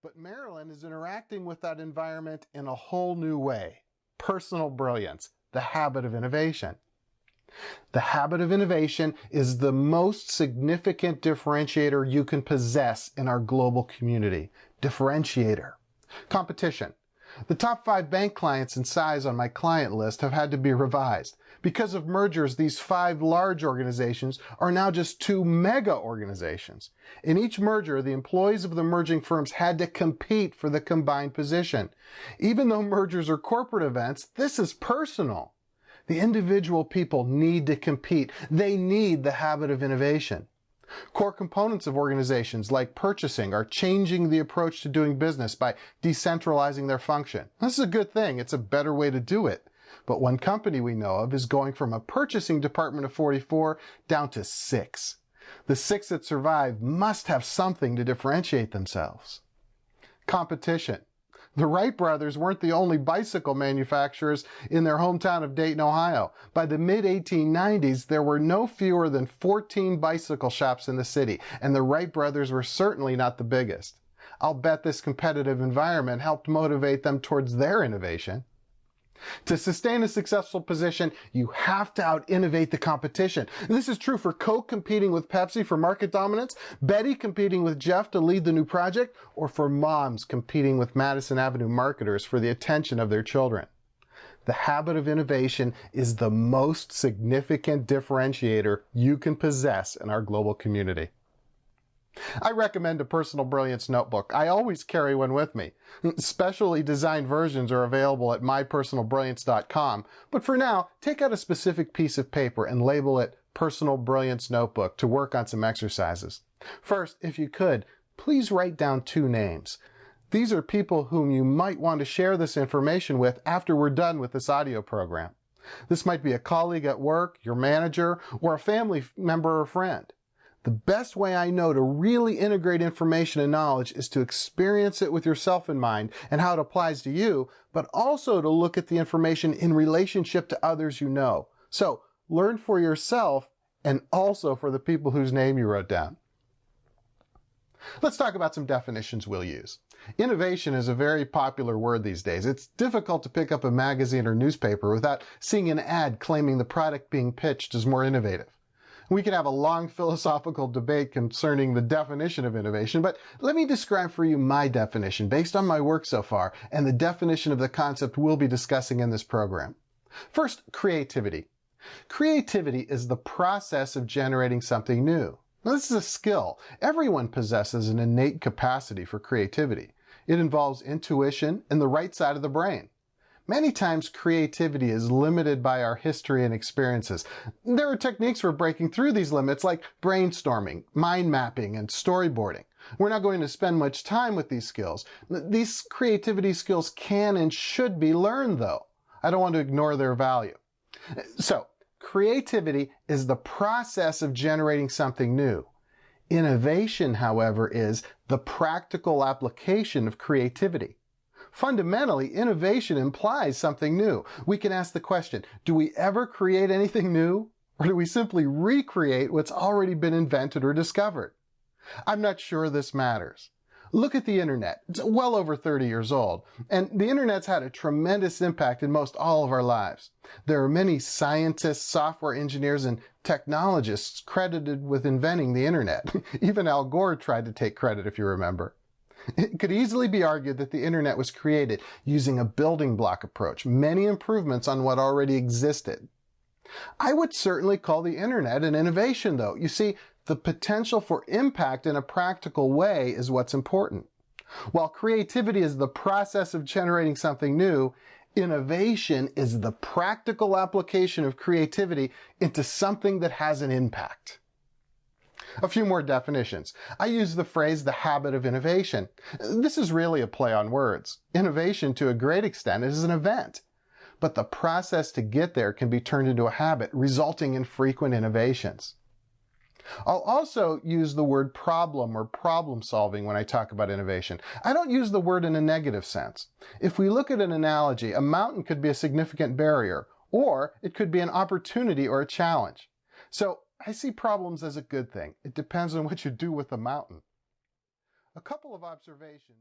But Marilyn is interacting with that environment in a whole new way. Personal brilliance, the habit of innovation. The habit of innovation is the most significant differentiator you can possess in our global community. Differentiator. Competition. The top 5 bank clients in size on my client list have had to be revised. Because of mergers, these 5 large organizations are now just 2 mega organizations. In each merger, the employees of the merging firms had to compete for the combined position. Even though mergers are corporate events, this is personal. The individual people need to compete. They need the habit of innovation. Core components of organizations like purchasing are changing the approach to doing business by decentralizing their function. This is a good thing. It's a better way to do it. But one company we know of is going from a purchasing department of 44 down to 6. The 6 that survive must have something to differentiate themselves. Competition. The Wright brothers weren't the only bicycle manufacturers in their hometown of Dayton, Ohio. By the mid-1890s, there were no fewer than 14 bicycle shops in the city, and the Wright brothers were certainly not the biggest. I'll bet this competitive environment helped motivate them towards their innovation. To sustain a successful position, you have to out-innovate the competition. This is true for Coke competing with Pepsi for market dominance, Betty competing with Jeff to lead the new project, or for moms competing with Madison Avenue marketers for the attention of their children. The habit of innovation is the most significant differentiator you can possess in our global community. I recommend a Personal Brilliance notebook. I always carry one with me. Specially designed versions are available at mypersonalbrilliance.com, but for now, take out a specific piece of paper and label it Personal Brilliance Notebook to work on some exercises. First, if you could, please write down 2 names. These are people whom you might want to share this information with after we're done with this audio program. This might be a colleague at work, your manager, or a family member or friend. The best way I know to really integrate information and knowledge is to experience it with yourself in mind and how it applies to you, but also to look at the information in relationship to others you know. So, learn for yourself and also for the people whose name you wrote down. Let's talk about some definitions we'll use. Innovation is a very popular word these days. It's difficult to pick up a magazine or newspaper without seeing an ad claiming the product being pitched is more innovative. We could have a long philosophical debate concerning the definition of innovation, but let me describe for you my definition based on my work so far and the definition of the concept we'll be discussing in this program. First, creativity. Creativity is the process of generating something new. Now, this is a skill. Everyone possesses an innate capacity for creativity. It involves intuition and the right side of the brain. Many times creativity is limited by our history and experiences. There are techniques for breaking through these limits like brainstorming, mind mapping, and storyboarding. We're not going to spend much time with these skills. These creativity skills can and should be learned though. I don't want to ignore their value. So, creativity is the process of generating something new. Innovation, however, is the practical application of creativity. Fundamentally, innovation implies something new. We can ask the question, do we ever create anything new? Or do we simply recreate what's already been invented or discovered? I'm not sure this matters. Look at the internet. It's well over 30 years old, and the internet's had a tremendous impact in most all of our lives. There are many scientists, software engineers, and technologists credited with inventing the internet. Even Al Gore tried to take credit, if you remember. It could easily be argued that the internet was created using a building block approach, many improvements on what already existed. I would certainly call the internet an innovation, though. You see, the potential for impact in a practical way is what's important. While creativity is the process of generating something new, innovation is the practical application of creativity into something that has an impact. A few more definitions. I use the phrase the habit of innovation. This is really a play on words. Innovation, to a great extent, is an event. But the process to get there can be turned into a habit, resulting in frequent innovations. I'll also use the word problem or problem solving when I talk about innovation. I don't use the word in a negative sense. If we look at an analogy, a mountain could be a significant barrier, or it could be an opportunity or a challenge. So I see problems as a good thing. It depends on what you do with the mountain. A couple of observations.